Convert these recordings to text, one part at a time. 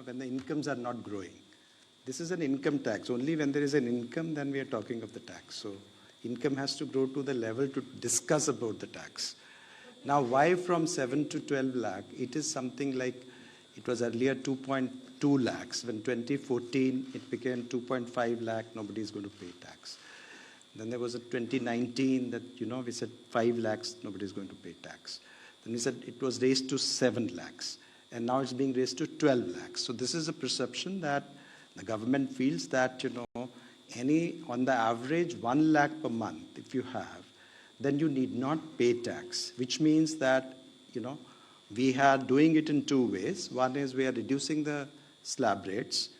when the incomes are not growing. This is an income tax. Only when there is an income, then we are talking of the tax. So income has to grow to the level to discuss about the tax. Now, why from 7 to 12 lakh? It is something like, it was earlier 2.2 lakhs. When 2014, it became 2.5 lakh, nobody is going to pay tax. Then there was a 2019 that, we said 5 lakhs, nobody is going to pay tax. Then we said it was raised to 7 lakhs. And now it's being raised to 12 lakhs. So this is a perception that the government feels that, on the average 1 lakh per month, if you have, then you need not pay tax, which means that, we are doing it in two ways. One is we are reducing the slab rates.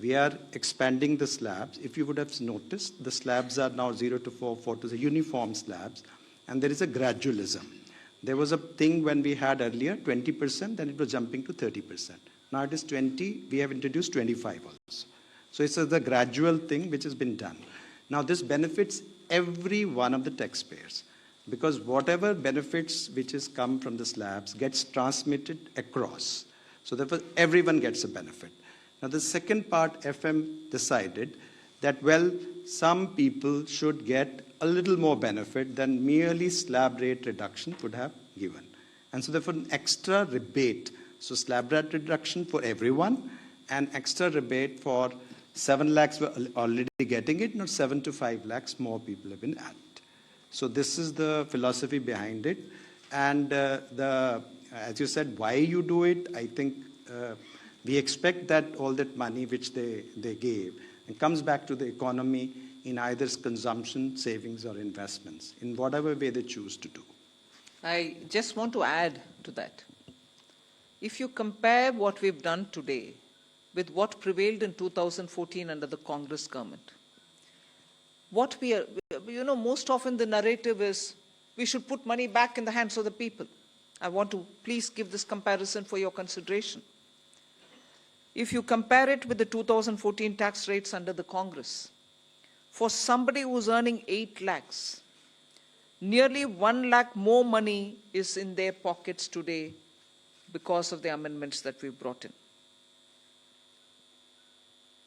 We are expanding the slabs. If you would have noticed, the slabs are now 0 to 4, 4 to the uniform slabs, and there is a gradualism. There was a thing when we had earlier 20%, then it was jumping to 30%. Now it is 20, we have introduced 25 also. So it's the gradual thing which has been done. Now this benefits every one of the taxpayers, because whatever benefits which has come from the slabs gets transmitted across. So therefore everyone gets a benefit. Now the second part, FM decided that, some people should get a little more benefit than merely slab rate reduction would have given. And so therefore an extra rebate. So slab rate reduction for everyone, and extra rebate for 7 lakhs were already getting it, now 7 to 5 lakhs more people have been added. So this is the philosophy behind it. And as you said, why you do it, I think we expect that all that money which they gave, it comes back to the economy in either consumption, savings, or investments, in whatever way they choose to do. I just want to add to that. If you compare what we've done today with what prevailed in 2014 under the Congress government, what we are, most often the narrative is we should put money back in the hands of the people. I want to please give this comparison for your consideration. If you compare it with the 2014 tax rates under the Congress, for somebody who's earning 8 lakhs, nearly 1 lakh more money is in their pockets today because of the amendments that we've brought in.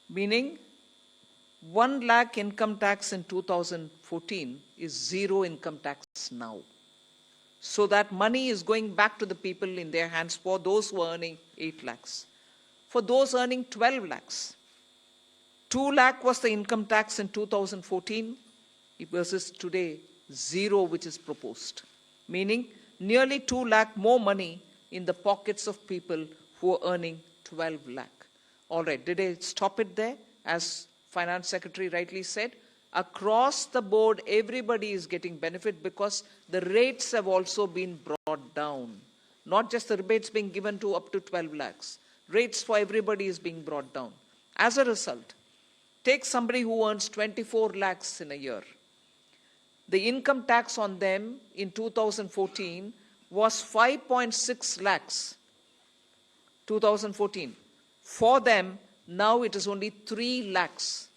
Meaning, 1 lakh income tax in 2014 is 0 income tax now. So that money is going back to the people in their hands for those who are earning 8 lakhs. For those earning 12 lakhs, 2 lakh was the income tax in 2014 versus today 0 which is proposed. Meaning nearly 2 lakh more money in the pockets of people who are earning 12 lakh. All right, did I stop it there? As Finance Secretary rightly said, across the board, everybody is getting benefit because the rates have also been brought down. Not just the rebates being given to up to 12 lakhs. Rates for everybody is being brought down. As a result, take somebody who earns 24 lakhs in a year. The income tax on them in 2014 was 5.6 lakhs. 2014. For them, now it is only 3 lakhs.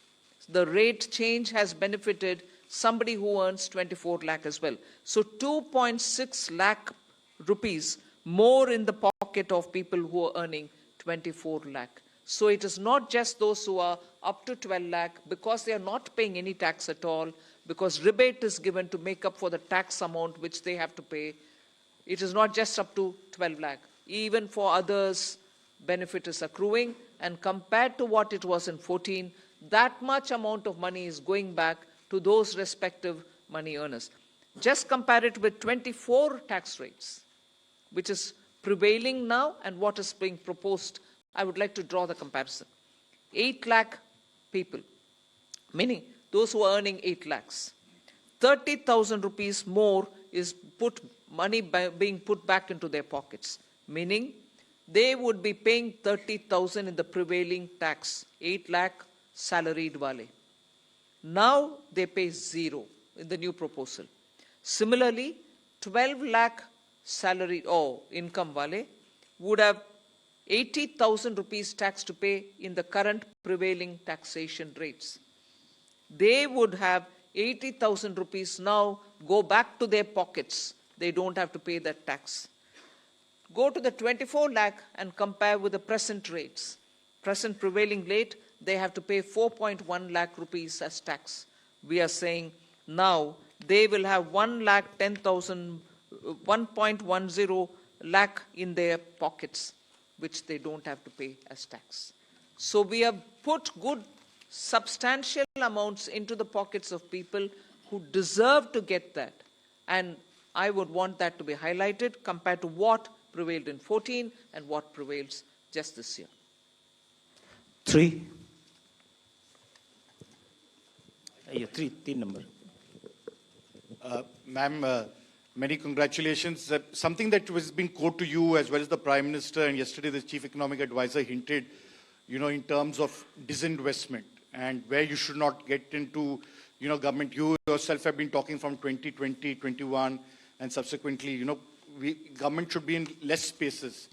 The rate change has benefited somebody who earns 24 lakh as well. So 2.6 lakh rupees more in the pocket of people who are earning 24 lakh. So it is not just those who are up to 12 lakh because they are not paying any tax at all, because rebate is given to make up for the tax amount which they have to pay. It is not just up to 12 lakh. Even for others, benefit is accruing, and compared to what it was in 14, that much amount of money is going back to those respective money earners. Just compare it with 24 tax rates, which is prevailing now and what is being proposed. I would like to draw the comparison. 8 lakh people, meaning those who are earning 8 lakhs. 30,000 rupees more is being put back into their pockets, meaning they would be paying 30,000 in the prevailing tax, 8 lakh salaried wale. Now they pay 0 in the new proposal. Similarly, 12 lakh salary or income wale would have 80,000 rupees tax to pay in the current prevailing taxation rates. They would have 80,000 rupees now go back to their pockets. They don't have to pay that tax. Go to the 24 lakh and compare with the present rates. present prevailing rate, they have to pay 4.1 lakh rupees as tax. We are saying now they will have 1.10 lakh in their pockets, which they don't have to pay as tax. So we have put good, substantial amounts into the pockets of people who deserve to get that. And I would want that to be highlighted compared to what prevailed in 14 and what prevails just this year. 3. 3 number. Ma'am, many congratulations. Something that was being quoted to you as well as the Prime Minister and yesterday the Chief Economic Advisor hinted, in terms of disinvestment and where you should not get into, government. You yourself have been talking from 2020, 21 and subsequently, government should be in less spaces.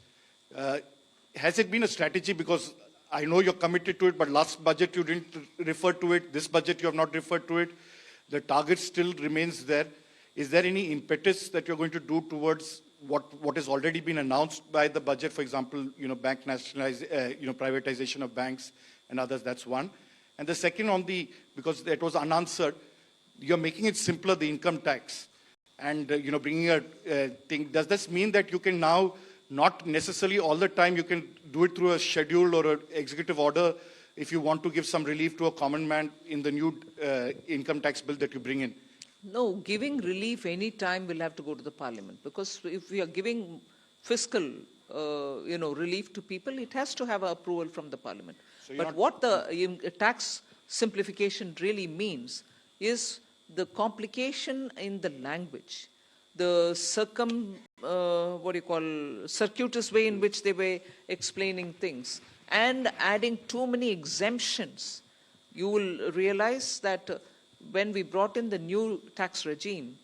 Has it been a strategy? Because I know you're committed to it, but last budget you didn't refer to it. This budget you have not referred to it. The target still remains there. Is there any impetus that you're going to do towards what has already been announced by the budget? For example, bank privatization of banks and others. That's one. And the second because that was unanswered, you're making it simpler, the income tax, and bringing a thing. Does this mean that you can now not necessarily all the time you can do it through a schedule or an executive order if you want to give some relief to a common man in the new income tax bill that you bring in? No, giving relief any time will have to go to the parliament, because if we are giving fiscal, relief to people, it has to have approval from the parliament. So but what the tax simplification really means is the complication in the language, the circuitous way in which they were explaining things, and adding too many exemptions. You will realize that when we brought in the new tax regime,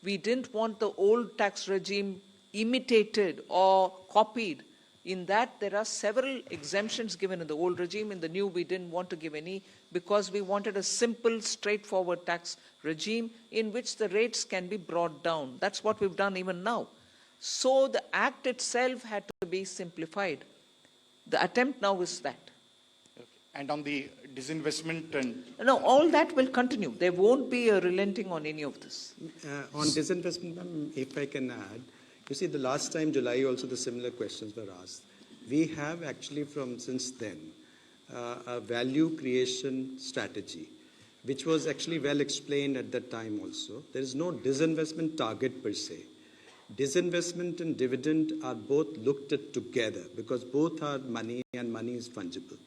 we didn't want the old tax regime imitated or copied. In that, there are several exemptions given in the old regime. In the new, we didn't want to give any because we wanted a simple, straightforward tax regime in which the rates can be brought down. That's what we've done even now. So the act itself had to be simplified. The attempt now is that. Okay. And on the disinvestment and... No, all that will continue. There won't be a relenting on any of this. On disinvestment, ma'am, if I can add, you see, the last time, July, also the similar questions were asked. We have actually since then, a value creation strategy, which was actually well explained at that time also. There is no disinvestment target per se. Disinvestment and dividend are both looked at together because both are money and money is fungible.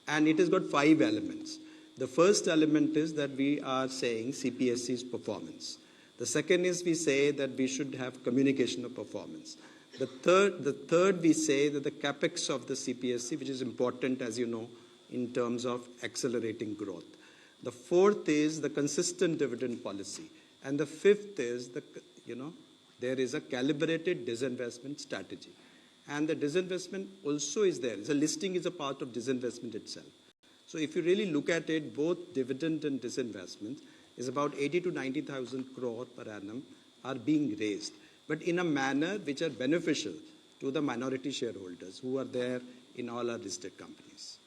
And it has got 5 elements. The first element is that we are saying CPSC's performance. The second is we say that we should have communication of performance. The third we say that the capex of the CPSC, which is important, as you know, in terms of accelerating growth. The fourth is the consistent dividend policy. And the fifth is there is a calibrated disinvestment strategy. And the disinvestment also is there. The listing is a part of disinvestment itself. So if you really look at it, both dividend and disinvestment is about 80 to 90,000 crore per annum are being raised, but in a manner which are beneficial to the minority shareholders who are there in all our listed companies.